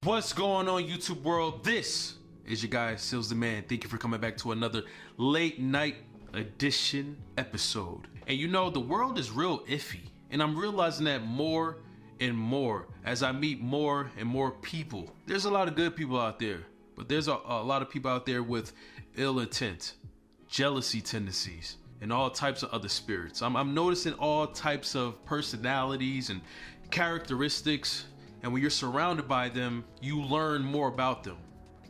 What's going on, YouTube world? This is your guy, Sealz the Man. Thank you for coming back to another late night edition episode. And you know, the world is real iffy, and I'm realizing that more and more as I meet more and more people. There's a lot of good people out there, but there's a lot of people out there with ill intent, jealousy tendencies, and all types of other spirits. I'm noticing all types of personalities and characteristics, and when you're surrounded by them, you learn more about them.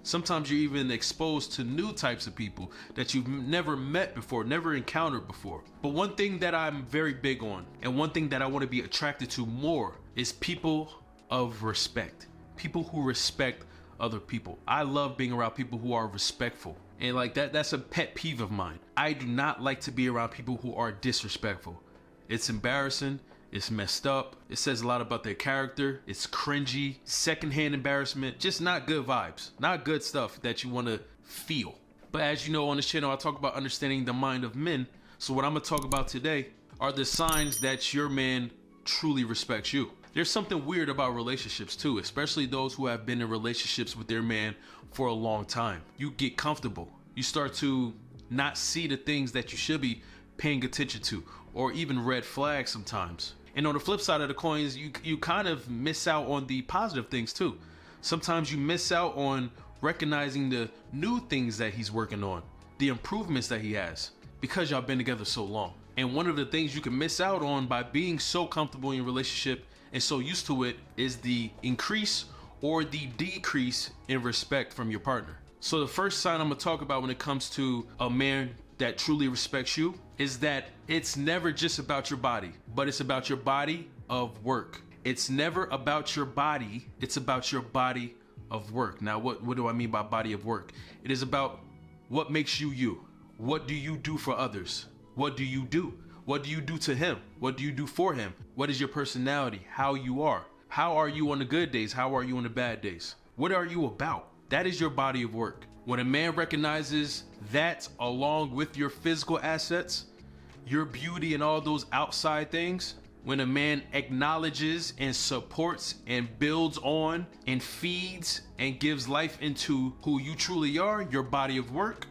Sometimes you're even exposed to new types of people that you've never met before, never encountered before. But one thing that I'm very big on, and one thing that I want to be attracted to more, is people of respect. People who respect other people. I love being around people who are respectful. And like that's a pet peeve of mine. I do not like to be around people who are disrespectful. It's embarrassing. It's messed up. It says a lot about their character. It's cringy, secondhand embarrassment, just not good vibes, not good stuff that you want to feel. But as you know, on this channel, I talk about understanding the mind of men. So what I'm going to talk about today are the signs that your man truly respects you. There's something weird about relationships too, especially those who have been in relationships with their man for a long time. You get comfortable. You start to not see the things that you should be paying attention to, or even red flags sometimes. And on the flip side of the coins, you kind of miss out on the positive things too. Sometimes you miss out on recognizing the new things that he's working on, the improvements that he has, because y'all been together so long. And one of the things you can miss out on by being so comfortable in your relationship and so used to it is the increase or the decrease in respect from your partner. So the first sign I'm gonna talk about when it comes to a man that truly respects you is that it's never just about your body, but it's about your body of work. It's never about your body, it's about your body of work. Now, what do I mean by body of work? It is about what makes you you. What do you do for others? What do you do? What do you do to him? What do you do for him? What is your personality? How you are? How are you on the good days? How are you on the bad days? What are you about? That is your body of work. When a man recognizes that along with your physical assets, your beauty and all those outside things, when a man acknowledges and supports and builds on and feeds and gives life into who you truly are, your body of work,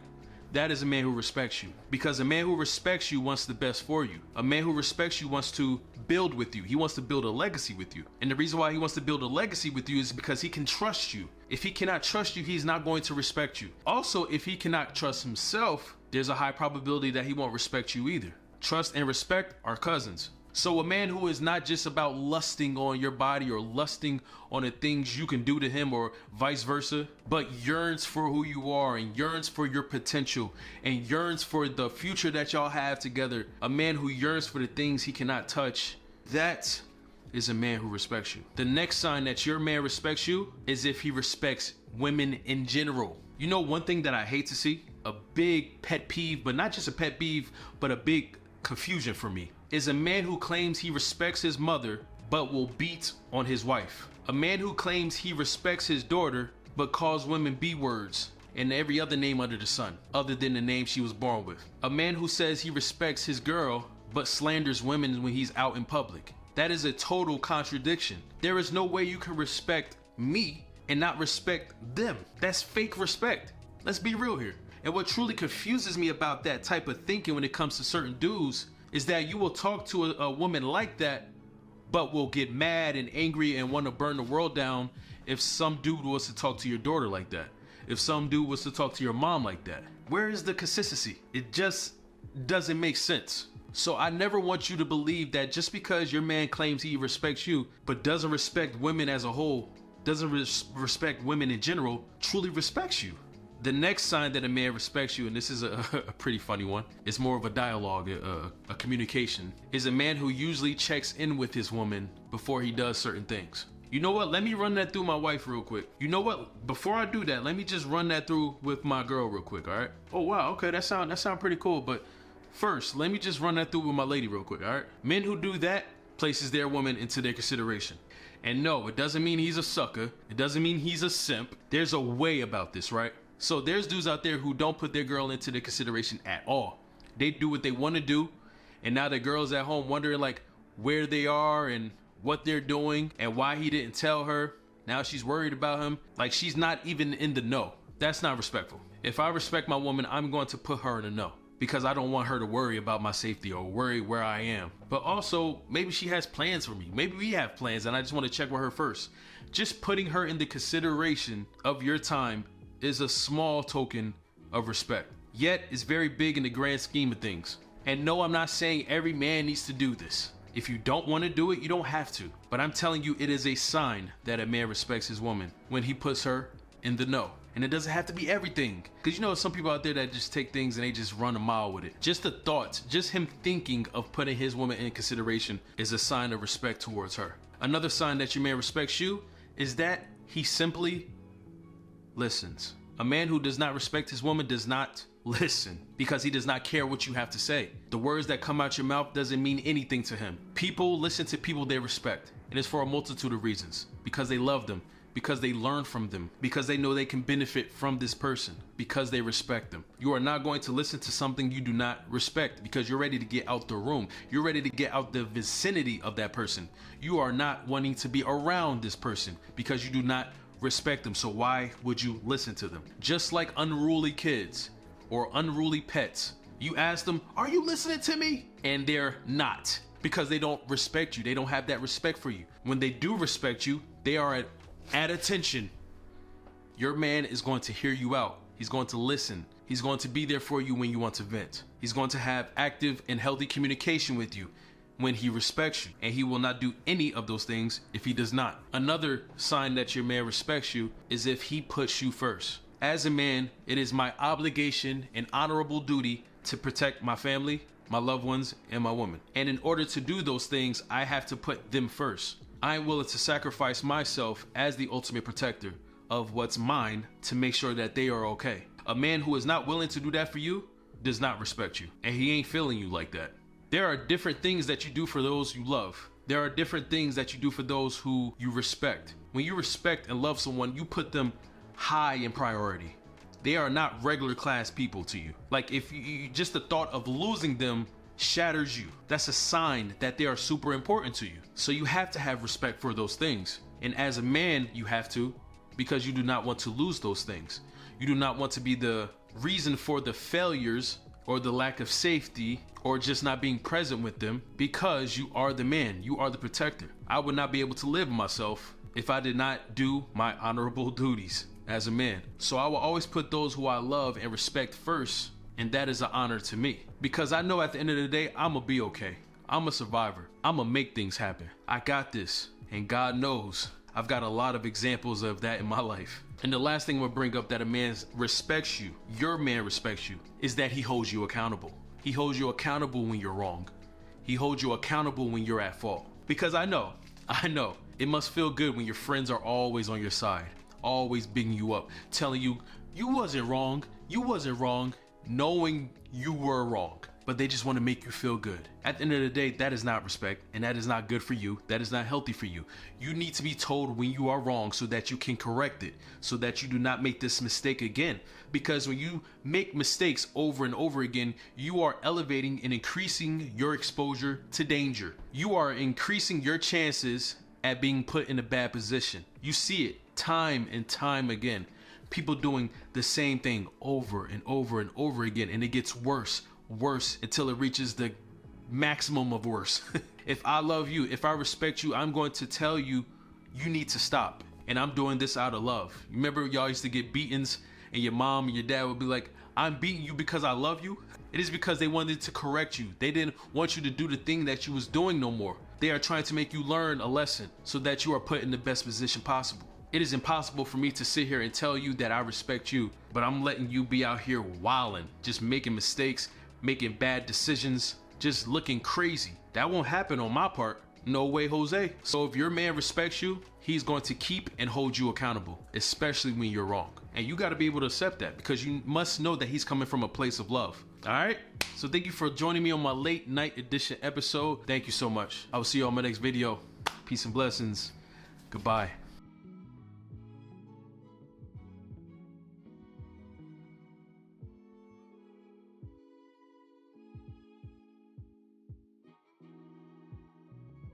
that is a man who respects you. Because a man who respects you wants the best for you. A man who respects you wants to build with you. He wants to build a legacy with you. And the reason why he wants to build a legacy with you is because he can trust you. If he cannot trust you, he's not going to respect you. Also, if he cannot trust himself, there's a high probability that he won't respect you either. Trust and respect are cousins. So a man who is not just about lusting on your body or lusting on the things you can do to him or vice versa, but yearns for who you are and yearns for your potential and yearns for the future that y'all have together. A man who yearns for the things he cannot touch, that is a man who respects you. The next sign that your man respects you is if he respects women in general. You know, one thing that I hate to see, a big pet peeve, but not just a pet peeve, but a big confusion for me, is a man who claims he respects his mother but will beat on his wife. A man who claims he respects his daughter but calls women B words and every other name under the sun other than the name she was born with. A man who says he respects his girl but slanders women when he's out in public. That is a total contradiction. There is no way you can respect me and not respect them. That's fake respect. Let's be real here. And what truly confuses me about that type of thinking when it comes to certain dudes is that you will talk to a woman like that, but will get mad and angry and want to burn the world down if some dude was to talk to your daughter like that. If some dude was to talk to your mom like that. Where is the consistency? It just doesn't make sense. So I never want you to believe that just because your man claims he respects you, but doesn't respect women as a whole, doesn't respect women in general, truly respects you. The next sign that a man respects you, and this is a pretty funny one, it's more of a dialogue, a communication, is a man who usually checks in with his woman before he does certain things. You know what? Let me run that through my wife real quick. You know what? Before I do that, let me just run that through with my girl real quick, all right? Oh, wow, okay, that sound pretty cool, but first, let me just run that through with my lady real quick, all right? Men who do that places their woman into their consideration. And no, it doesn't mean he's a sucker. It doesn't mean he's a simp. There's a way about this, right? So there's dudes out there who don't put their girl into their consideration at all. They do what they want to do, and now the girl's at home wondering like where they are and what they're doing and why he didn't tell her. Now she's worried about him. Like, she's not even in the know. That's not respectful. If I respect my woman, I'm going to put her in the know, because I don't want her to worry about my safety or worry where I am. But also, maybe she has plans for me. Maybe we have plans and I just want to check with her first. Just putting her in the consideration of your time is a small token of respect. Yet, it's very big in the grand scheme of things. And no, I'm not saying every man needs to do this. If you don't want to do it, you don't have to. But I'm telling you, it is a sign that a man respects his woman when he puts her in the know. And it doesn't have to be everything. Because you know, some people out there that just take things and they just run a mile with it. Just the thoughts, just him thinking of putting his woman in consideration is a sign of respect towards her. Another sign that your man respects you is that he simply listens. A man who does not respect his woman does not listen, because he does not care what you have to say. The words that come out your mouth doesn't mean anything to him. People listen to people they respect, and it's for a multitude of reasons. Because they love them, because they learn from them, because they know they can benefit from this person, because they respect them. You are not going to listen to something you do not respect because you're ready to get out the room. You're ready to get out the vicinity of that person. You are not wanting to be around this person because you do not respect them. So why would you listen to them? Just like unruly kids or unruly pets, you ask them, are you listening to me? And they're not, because they don't respect you. They don't have that respect for you. When they do respect you, they are at attention. Your man is going to hear you out. He's going to listen. He's going to be there for you when you want to vent. He's going to have active and healthy communication with you when he respects you, and he will not do any of those things if he does not. Another sign that your man respects you is if he puts you first. As a man, it is my obligation and honorable duty to protect my family, my loved ones, and my woman. And in order to do those things, I have to put them first. I am willing to sacrifice myself as the ultimate protector of what's mine to make sure that they are okay. A man who is not willing to do that for you does not respect you, and he ain't feeling you like that. There are different things that you do for those you love. There are different things that you do for those who you respect. When you respect and love someone, you put them high in priority. They are not regular class people to you. Like, if you just the thought of losing them shatters you. That's a sign that they are super important to you. So you have to have respect for those things. And as a man, you have to, because you do not want to lose those things. You do not want to be the reason for the failures or the lack of safety or just not being present with them, because you are the man, you are the protector. I would not be able to live myself if I did not do my honorable duties as a man. So I will always put those who I love and respect first, and that is an honor to me, because I know at the end of the day, I'm gonna be okay. I'm a survivor. I'm gonna make things happen. I got this, and God knows I've got a lot of examples of that in my life. And the last thing I'm gonna bring up that a man respects you, your man respects you, is that he holds you accountable. He holds you accountable when you're wrong. He holds you accountable when you're at fault. Because I know, it must feel good when your friends are always on your side, always bigging you up, telling you, you wasn't wrong, knowing you were wrong. But they just want to make you feel good. At the end of the day, that is not respect, and that is not good for you. That is not healthy for you. You need to be told when you are wrong so that you can correct it, so that you do not make this mistake again. Because when you make mistakes over and over again, you are elevating and increasing your exposure to danger. You are increasing your chances at being put in a bad position. You see it time and time again. People doing the same thing over and over and over again, and it gets worse until it reaches the maximum of worse. If I love you, if I respect you, I'm going to tell you, you need to stop. And I'm doing this out of love. Remember, y'all used to get beatings and your mom and your dad would be like, I'm beating you because I love you? It is because they wanted to correct you. They didn't want you to do the thing that you was doing no more. They are trying to make you learn a lesson so that you are put in the best position possible. It is impossible for me to sit here and tell you that I respect you, but I'm letting you be out here wilding, just making mistakes, making bad decisions, just looking crazy. That won't happen on my part. No way, Jose. So if your man respects you, he's going to keep and hold you accountable, especially when you're wrong. And you got to be able to accept that, because you must know that he's coming from a place of love. All right? So thank you for joining me on my late night edition episode. Thank you so much. I will see you on my next video. Peace and blessings. Goodbye.